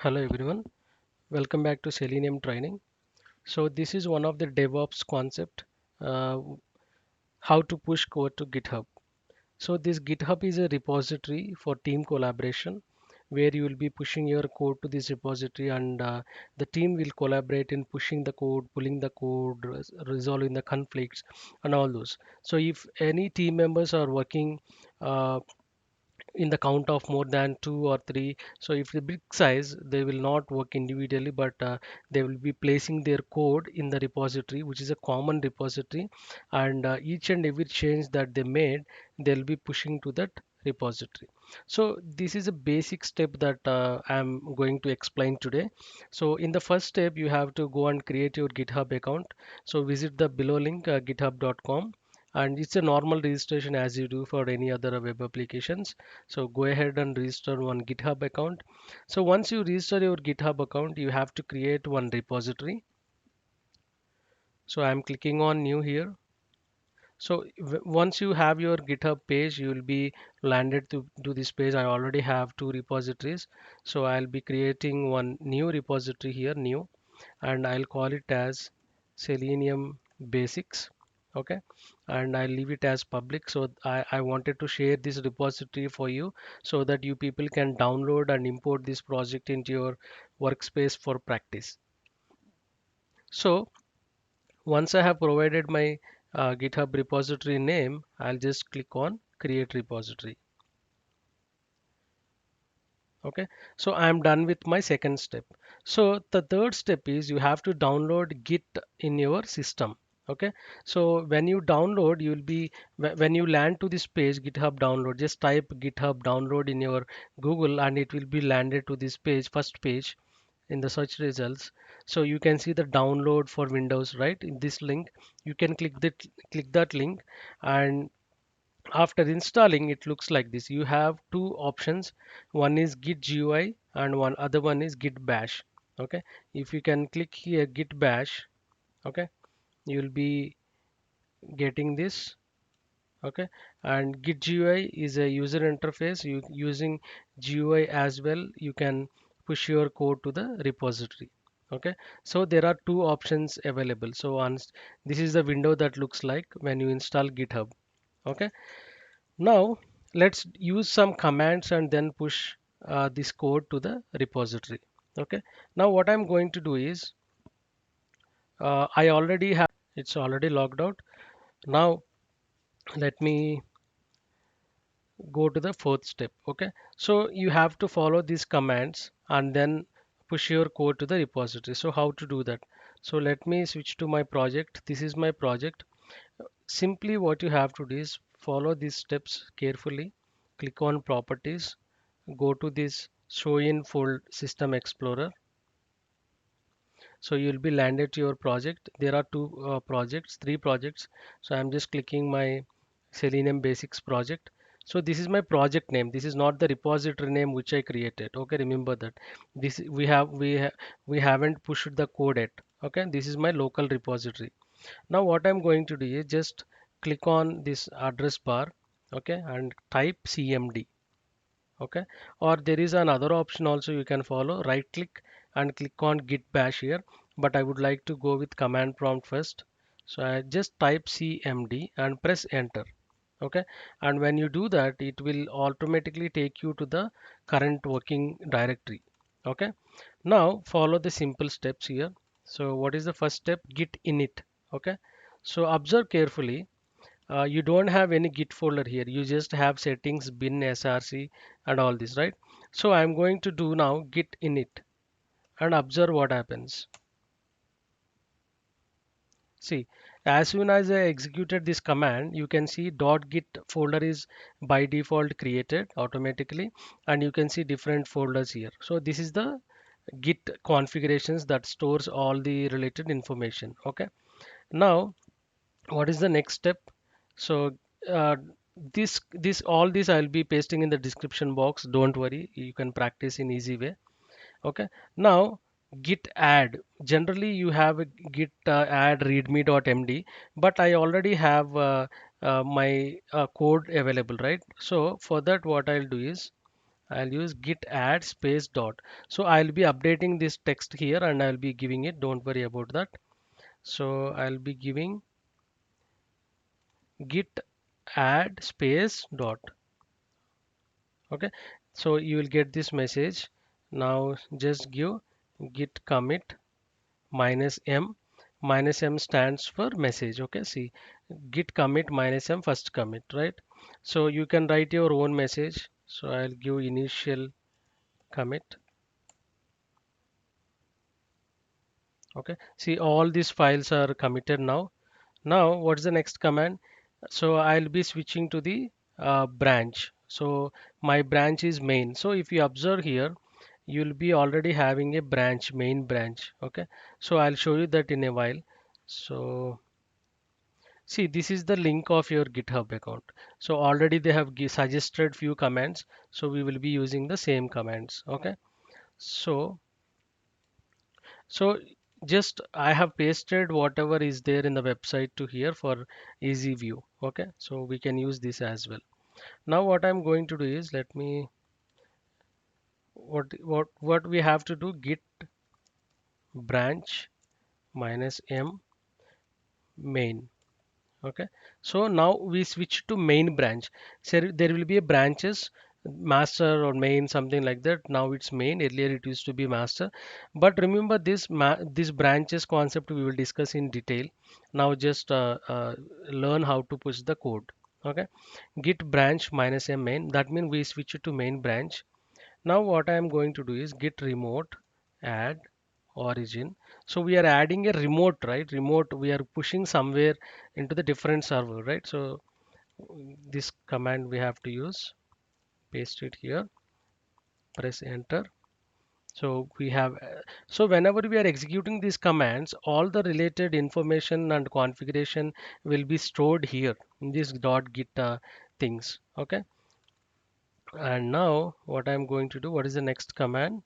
Hello everyone, welcome back to Selenium training. So this is one of the DevOps concept, uh, how to push code to GitHub. So this GitHub is a repository for team collaboration where you will be pushing your code to this repository and the team will collaborate in pushing the code, pulling the code, resolving the conflicts and all those. So if any team members are working uh, in the count of more than two or three, so if the big size they will not work individually, but they will be placing their code in the repository, which is a common repository, and each and every change that they made they'll be pushing to that repository. So this is a basic step that I'm going to explain today. So in the first step you have to go and create your GitHub account. So visit the below link, github.com, and it's a normal registration as you do for any other web applications. So go ahead and register one GitHub account. So once you register your GitHub account, you have to create one repository. So I'm clicking on new here. So once you have your GitHub page, you will be landed to this page. I already have two repositories. So I'll be creating one new repository here, new, and I'll call it as Selenium Basics. Okay, and I'll leave it as public. So I wanted to share this repository for you so that you people can download and import this project into your workspace for practice. So once I have provided my GitHub repository name, I'll just click on create repository. Okay, so I am done with my second step. So the third step is you have to download Git in your system. Okay, so when you download, you will be when you land to this page, GitHub download, just type GitHub download in your Google and it will be landed to this page, first page in the search results. So you can see the download for Windows, right? In this link, you can click that link, and after installing it looks like this. You have two options, one is Git GUI and one other one is Git Bash. Okay, if you can click here Git Bash, okay, you'll be getting this. Okay, and Git GUI is a user interface. You using GUI as well, you can push your code to the repository. Okay, so there are two options available. So this is the window that looks like when you install GitHub. Okay, now let's use some commands and then push this code to the repository. Okay. Now what I'm going to do is I already have it's already logged out. Now let me go to the fourth step. Okay. So you have to follow these commands and then push your code to the repository. So how to do that? So let me switch to my project. This is my project. Simply what you have to do is follow these steps carefully. Click on properties, go to this show in full system explorer. So you'll be landed to your project. There are three projects. So I'm just clicking my Selenium Basics project. So this is my project name. This is not the repository name which I created. Okay, remember that. This we haven't pushed the code yet. Okay, this is my local repository. Now what I'm going to do is just click on this address bar, okay, and type CMD. Okay, or there is another option also you can follow. Right click and click on Git Bash here, but I would like to go with command prompt first. So I just type CMD and press enter. Okay, and when you do that, it will automatically take you to the current working directory. Okay, now follow the simple steps here. So what is the first step? Git init. Okay, so observe carefully. You don't have any git folder here, you just have settings, bin, src and all this, right? So I'm going to do now git init and observe what happens. See, as soon as I executed this command, you can see .git folder is by default created automatically, and you can see different folders here. So this is the git configurations that stores all the related information. Okay, now what is the next step? So uh, this all this I'll be pasting in the description box, don't worry, you can practice in easy way. Okay, now git add, generally you have a git add readme.md, but I already have my code available, right? So for that what I'll do is I'll use git add space dot. So I'll be updating this text here and I'll be giving it. Don't worry about that. So I'll be giving git add space dot. Okay. So you will get this message. Now just give git commit minus m. Minus m stands for message. Okay. See, git commit minus m first commit, right? So you can write your own message. So I'll give initial commit. Okay, see all these files are committed now. Now what's the next command? So I'll be switching to the branch. So my branch is main. So if you observe here, you'll be already having a branch, main branch. Okay, so I'll show you that in a while. So see, this is the link of your GitHub account. So already they have suggested few commands. So we will be using the same commands. Okay, so So just I have pasted whatever is there in the website to here for easy view. Okay, so we can use this as well. Now what I'm going to do is let me what we have to do git branch minus m main. Okay, so now we switch to main branch. So there will be a branches master or main something like that. Now it's main. Earlier it used to be master. But remember this branches concept we will discuss in detail. Now just learn how to push the code. Okay, git branch minus m main. That means we switch it to main branch. Now what I am going to do is git remote add origin. So we are adding a remote, right? Remote, we are pushing somewhere into the different server, right? So this command we have to use, paste it here, press enter. So we have, so whenever we are executing these commands, all the related information and configuration will be stored here in this .git things. Okay. And now what I'm going to do, what is the next command?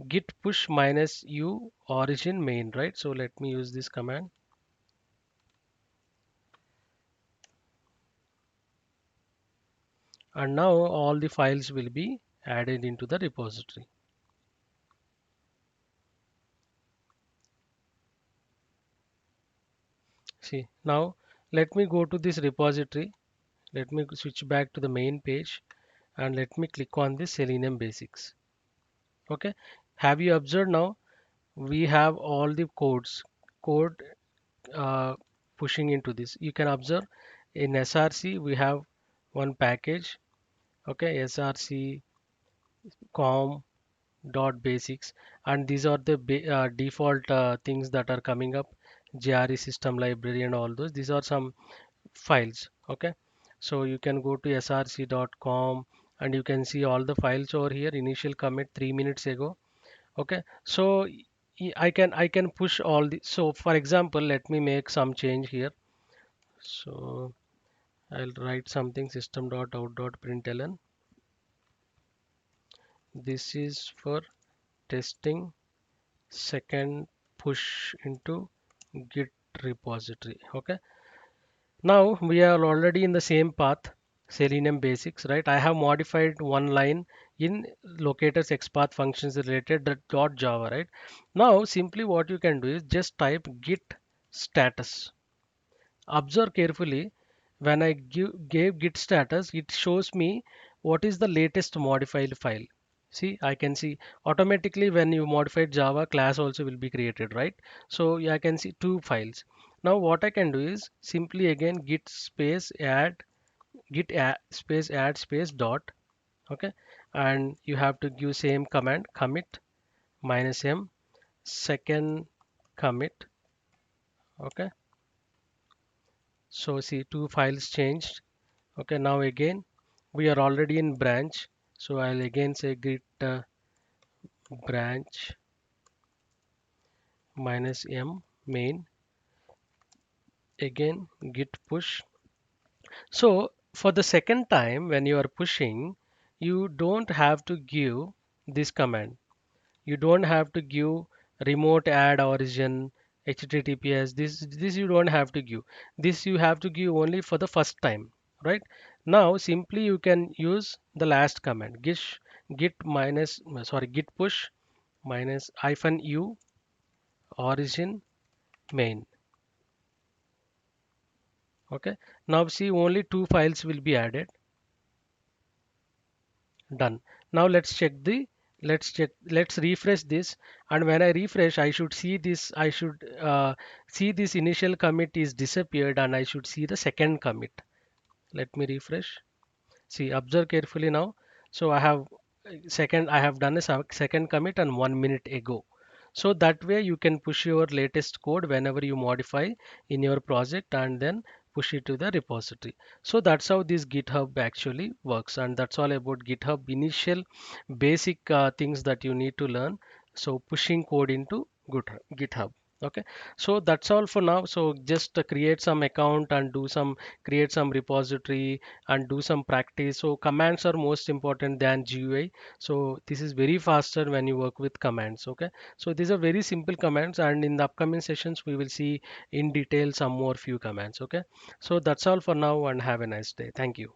Git push minus u origin main, right? So let me use this command. And now all the files will be added into the repository. See, now let me go to this repository. Let me switch back to the main page and let me click on this Selenium basics. Okay, have you observed now we have all the code uh, pushing into this. You can observe in SRC we have one package. Okay, SRC com dot basics, and these are the default things that are coming up, JRE system library and all those. These are some files. Okay, so you can go to src.com and you can see all the files over here. Initial commit 3 minutes ago. Okay, so I can push all the, so for example let me make some change here. So I'll write something system.out.println. This is for testing second push into git repository. Okay, now we are already in the same path, Selenium basics, right? I have modified one line in locators xpath functions related that dot java, right? Now simply what you can do is just type git status. Observe carefully, when I gave git status, it shows me what is the latest modified file. See, I can see automatically when you modified Java, class also will be created, right? So yeah, I can see two files. Now what I can do is simply again git space add, space add space dot. Okay, and you have to give same command commit minus m second commit. Okay, so see two files changed. Okay, now again we are already in branch, so I'll again say git branch minus m main, again git push. So for the second time when you are pushing, you don't have to give this command. You don't have to give remote add origin https. This you don't have to give. This you have to give only for the first time, right? Now simply you can use the last command git minus sorry git push minus hyphen u origin main. Okay, now see only two files will be added. Done. Now let's refresh this, and when I refresh I should see this, I should see this initial commit is disappeared and I should see the second commit. Let me refresh. See, observe carefully now. So I have done a second commit and 1 minute ago. So that way you can push your latest code whenever you modify in your project and then push it to the repository. So that's how this GitHub actually works, and that's all about GitHub initial basic things that you need to learn. So pushing code into GitHub. Okay, so that's all for now. So just create some account and create some repository and do some practice. So commands are most important than GUI. So this is very faster when you work with commands. Okay, so these are very simple commands, and in the upcoming sessions we will see in detail some more few commands. Okay, so that's all for now and have a nice day. Thank you.